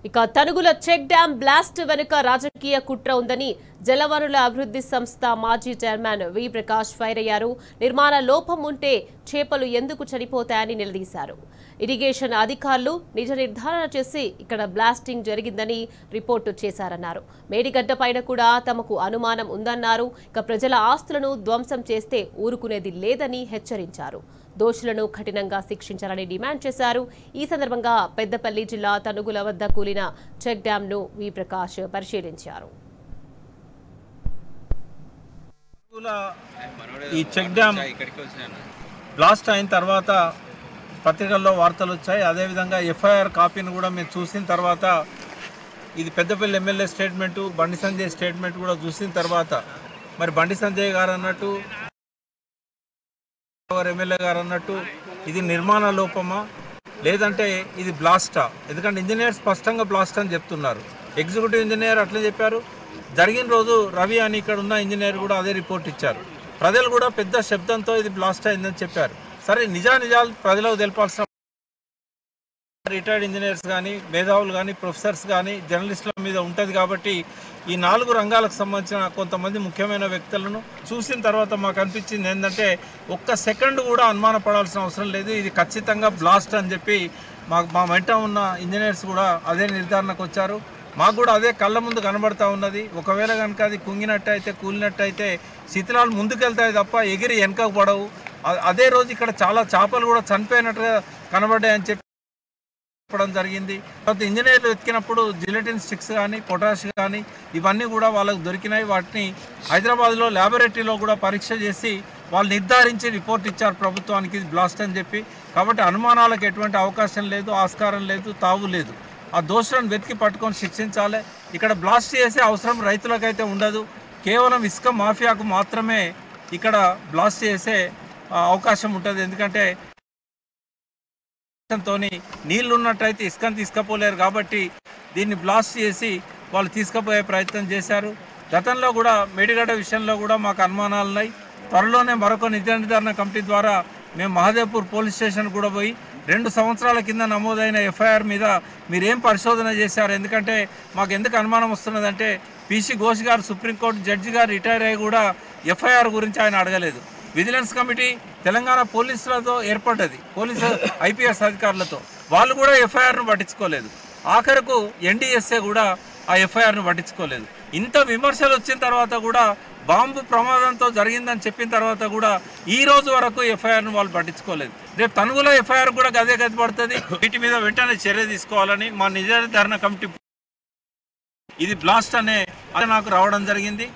ఇక Tanugula check dam blast వెనుక రాజకీయ కుట్ర ఉందని జలవనరుల అభివృద్ధి సంస్థ మాజీ చైర్మన్ వి ప్రకాష్ ఫైర్ అయ్యారు. నిర్మాణ లోపం ఉంటే చేపలు ఎందుకు చనిపోతాయని నిలదీశారు. ఇరిగేషన్ అధికారులు నిజ నిర్ధారణ చేసి ఇక్కడ బ్లాస్టింగ్ జరిగిందని రిపోర్టు చేశారన్నారు. మేడిగడ్డ పైన కూడా తమకు అనుమానం ఉందన్నారు. ఇక ప్రజల ఆస్తులను ధ్వంసం చేస్తే ఊరుకునేది లేదని హెచ్చరించారు. దోషులను కఠినంగా శిక్షించాలని డిమాండ్ చేశారు. ఈ సందర్భంగా పెద్దపల్లి జిల్లా తనుగుల వద్ద కూలిన చెక్ డ్యాంను వి ప్రకాష్ పరిశీలించారు. ఈ చెక్ డ్యామ్ బ్లాస్ట్ అయిన తర్వాత పత్రికల్లో వార్తలు వచ్చాయి. అదేవిధంగా ఎఫ్ఐఆర్ కాపీని కూడా మేము చూసిన తర్వాత ఇది Peddapalli MLA statement, Bandi Sanjay statement కూడా చూసిన తర్వాత మరి బండి సంజయ్ గారు అన్నట్టు, ఎమ్మెల్యే గారు అన్నట్టు ఇది నిర్మాణ లోపమా లేదంటే ఇది బ్లాస్టా? ఎందుకంటే ఇంజనీర్ స్పష్టంగా బ్లాస్ట్ అని చెప్తున్నారు. ఎగ్జిక్యూటివ్ ఇంజనీర్ అట్లా చెప్పారు. జరిగిన రోజు రవి అని ఇక్కడ ఉన్న ఇంజనీర్ కూడా అదే రిపోర్ట్ ఇచ్చారు. ప్రజలు కూడా పెద్ద శబ్దంతో ఇది బ్లాస్ట్ అయిందని చెప్పారు. సరే, నిజాలు ప్రజలకు తెలపాల్సిన రిటైర్డ్ ఇంజనీర్స్ కానీ, మేధావులు కానీ, ప్రొఫెసర్స్ కానీ, జర్నలిస్టుల మీద ఉంటుంది. కాబట్టి ఈ 4 రంగాలకు సంబంధించిన కొంతమంది ముఖ్యమైన వ్యక్తులను చూసిన తర్వాత మాకు అనిపించింది ఏంటంటే ఒక్క సెకండ్ కూడా అనుమానపడాల్సిన అవసరం లేదు, ఇది ఖచ్చితంగా బ్లాస్ట్ అని చెప్పి మా వెంట ఉన్న ఇంజనీర్స్ కూడా అదే నిర్ధారణకు వచ్చారు. మాకు కూడా అదే కళ్ళ ముందు కనబడతా ఉన్నది. ఒకవేళ కనుక అది కుంగినట్టయితే, కూలినట్టయితే శిథిలాలు ముందుకెళ్తాయి తప్ప ఎగిరి వెనకకు పడవు. అదే రోజు ఇక్కడ చాలా చేపలు కూడా చనిపోయినట్టుగా కనబడ్డాయని చెప్పి చెప్పడం జరిగింది. తర్వాత ఇంజనీర్లు వెతికినప్పుడు జిలెటిన్ స్టిక్స్ కానీ, పొటాష్ కానీ ఇవన్నీ కూడా వాళ్ళకు దొరికినాయి. వాటిని హైదరాబాద్లో ల్యాబొరేటరీలో కూడా పరీక్ష చేసి వాళ్ళు నిర్ధారించి రిపోర్ట్ ఇచ్చారు ప్రభుత్వానికి ఇది బ్లాస్ట్ అని చెప్పి. కాబట్టి అనుమానాలకు ఎటువంటి అవకాశం లేదు, ఆస్కారం లేదు, తావు లేదు. ఆ దోషులను వెతికి పట్టుకొని శిక్షించాలి. ఇక్కడ బ్లాస్ట్ చేసే అవసరం రైతులకైతే ఉండదు. కేవలం ఇసుక మాఫియాకు మాత్రమే ఇక్కడ బ్లాస్ట్ చేసే అవకాశం ఉంటుంది. ఎందుకంటే నీళ్లు ఉన్నట్టయితే ఇసుకను తీసుకుపోలేరు. కాబట్టి దీన్ని బ్లాస్ట్ చేసి వాళ్ళు తీసుకుపోయే ప్రయత్నం చేశారు. గతంలో కూడా మేడిగడ్డ విషయంలో కూడా మాకు అనుమానాలు ఉన్నాయి. త్వరలోనే మరొక నిజ నిర్ధారణ కమిటీ ద్వారా మేము మహదేవ్పూర్ పోలీస్ స్టేషన్ కూడా పోయి 2 సంవత్సరాల కింద నమోదైన ఎఫ్ఐఆర్ మీద మీరేం పరిశోధన చేశారు, ఎందుకంటే మాకు ఎందుకు అనుమానం వస్తున్నదంటే పిసి ఘోష్ గారు సుప్రీంకోర్టు జడ్జి గారు రిటైర్ అయ్యి కూడా ఎఫ్ఐఆర్ గురించి ఆయన అడగలేదు. విజిలెన్స్ కమిటీ తెలంగాణ పోలీసులతో ఏర్పడ్డది, పోలీసు ఐపీఎస్ అధికారులతో, వాళ్ళు కూడా ఎఫ్ఐఆర్ను పట్టించుకోలేదు. ఆఖరకు ఎన్డీఎస్ఏ కూడా ఆ ఎఫ్ఐఆర్ను పట్టించుకోలేదు. ఇంత విమర్శలు వచ్చిన తర్వాత కూడా, బాంబు ప్రమాదంతో జరిగిందని చెప్పిన తర్వాత కూడా ఈ రోజు వరకు ఎఫ్ఐఆర్ను వాళ్ళు పట్టించుకోలేదు. రేపు తనుగుల ఎఫ్ఐఆర్ కూడా గదే గతి పడుతుంది. వీటి మీద వెంటనే చర్య తీసుకోవాలని మా నిజ నిర్ధారణ కమిటీ ఇది బ్లాస్ట్ అనే నాకు రావడం జరిగింది.